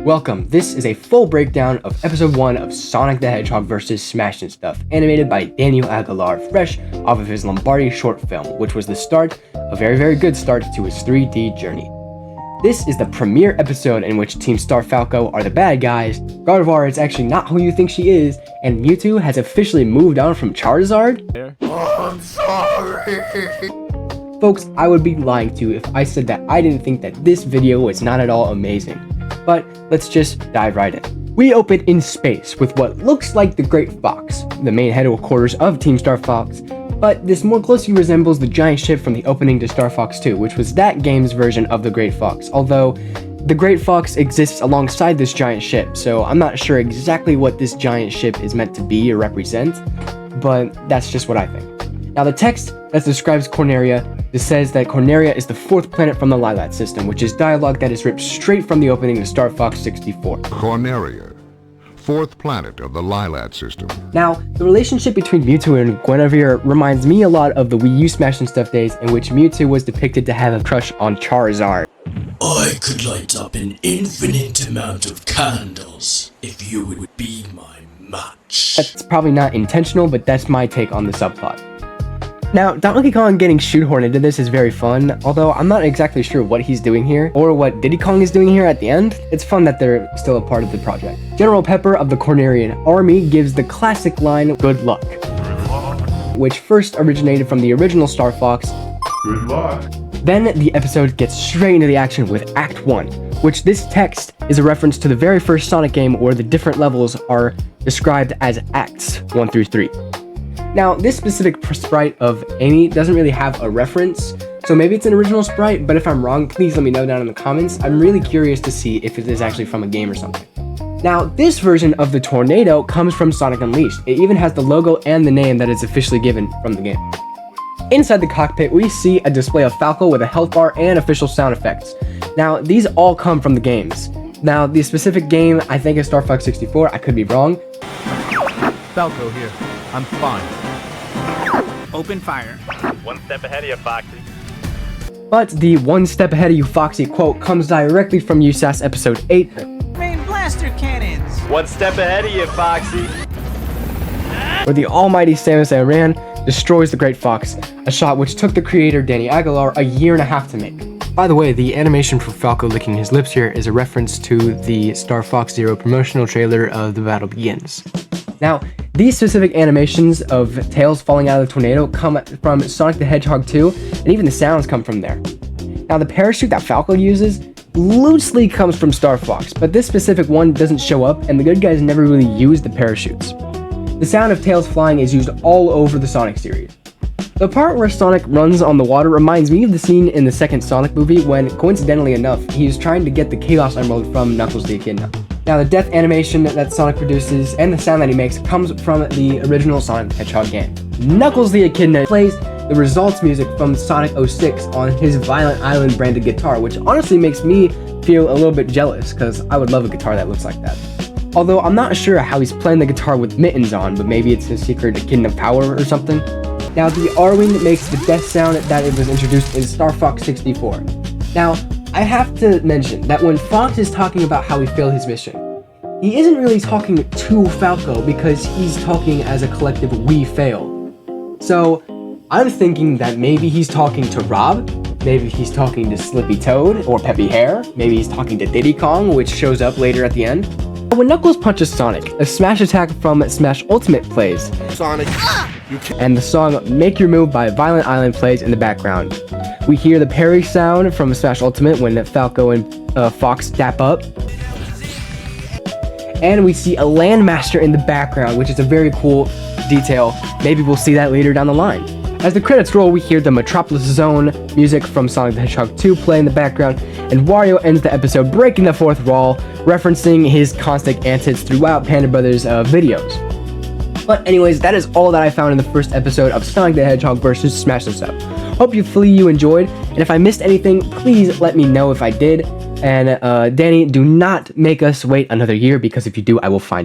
Welcome, this is a full breakdown of episode 1 of Sonic the Hedgehog vs. Smash and Stuff, animated by Daniel Aguilar, fresh off of his Lombardi short film, which was the start, a very good start to his 3D journey. This is the premiere episode in which Team Star Falco are the bad guys, Gardevoir is actually not who you think she is, and Mewtwo has officially moved on from Charizard. Oh, I'm sorry. Folks, I would be lying to you if I said that I didn't think that this video was not at all amazing. But let's just dive right in. We open in space with what looks like the Great Fox, the main headquarters of Team Star Fox, but this more closely resembles the giant ship from the opening to Star Fox 2, which was that game's version of the Great Fox, although the Great Fox exists alongside this giant ship, so I'm not sure exactly what this giant ship is meant to be or represent, but that's just what I think. Now the text that describes Corneria, this says that Corneria is the 4th planet from the Lilat system, which is dialogue that is ripped straight from the opening of Star Fox 64. Corneria, 4th planet of the Lilat system. Now, the relationship between Mewtwo and Guinevere reminds me a lot of the Wii U Smash and Stuff days in which Mewtwo was depicted to have a crush on Charizard. I could light up an infinite amount of candles if you would be my match. That's probably not intentional, but that's my take on the subplot. Now, Donkey Kong getting shoehorned into this is very fun, although I'm not exactly sure what he's doing here, or what Diddy Kong is doing here at the end. It's fun that they're still a part of the project. General Pepper of the Cornerian Army gives the classic line, "Good luck," which first originated from the original Star Fox. Good luck. Then the episode gets straight into the action with Act 1, which this text is a reference to the very first Sonic game where the different levels are described as acts 1 through 3. Now, this specific sprite of Amy doesn't really have a reference, so maybe it's an original sprite, but if I'm wrong, please let me know down in the comments. I'm really curious to see if it is actually from a game or something. Now, this version of the tornado comes from Sonic Unleashed. It even has the logo and the name that is officially given from the game. Inside the cockpit, we see a display of Falco with a health bar and official sound effects. Now, these all come from the games. Now, the specific game, I think is Star Fox 64, I could be wrong. Falco here. I'm fine. Open fire. One step ahead of you, Foxy. But the "one step ahead of you, Foxy" quote comes directly from SAS Episode 8. Main blaster cannons. One step ahead of you, Foxy. Where the almighty Samus Aran destroys the Great Fox, a shot which took the creator Danny Aguilar a year and a half to make. By the way, the animation for Falco licking his lips here is a reference to the Star Fox Zero promotional trailer of The Battle Begins. Now, these specific animations of tails falling out of the tornado come from Sonic the Hedgehog 2, and even the sounds come from there. Now, the parachute that Falco uses loosely comes from Star Fox, but this specific one doesn't show up, and the good guys never really use the parachutes. The sound of tails flying is used all over the Sonic series. The part where Sonic runs on the water reminds me of the scene in the second Sonic movie when, coincidentally enough, he is trying to get the Chaos Emerald from Knuckles the Echidna. Now, the death animation that Sonic produces and the sound that he makes comes from the original Sonic the Hedgehog game. Knuckles the Echidna plays the results music from Sonic 06 on his Violent Island branded guitar, which honestly makes me feel a little bit jealous because I would love a guitar that looks like that. Although I'm not sure how he's playing the guitar with mittens on, but maybe it's his secret Echidna power or something. Now, the R-Wing makes the death sound that it was introduced in Star Fox 64. Now, I have to mention that when Fox is talking about how he failed his mission, he isn't really talking to Falco because he's talking as a collective "we failed." So, I'm thinking that maybe he's talking to Rob, maybe he's talking to Slippy Toad or Peppy Hare, maybe he's talking to Diddy Kong, which shows up later at the end. When Knuckles punches Sonic, a smash attack from Smash Ultimate plays, Sonic, and the song "Make Your Move" by Violent Island plays in the background. We hear the parry sound from Smash Ultimate when Falco and Fox dap up. And we see a Landmaster in the background, which is a very cool detail. Maybe we'll see that later down the line. As the credits roll, we hear the Metropolis Zone music from Sonic the Hedgehog 2 play in the background, and Wario ends the episode breaking the fourth wall, referencing his constant antics throughout Panda Brothers' videos. But anyways, that is all that I found in the first episode of Sonic the Hedgehog vs. Smash and Stuff. Hopefully you enjoyed, and if I missed anything, please let me know if I did. And Danny, do not make us wait another year, because if you do, I will find you.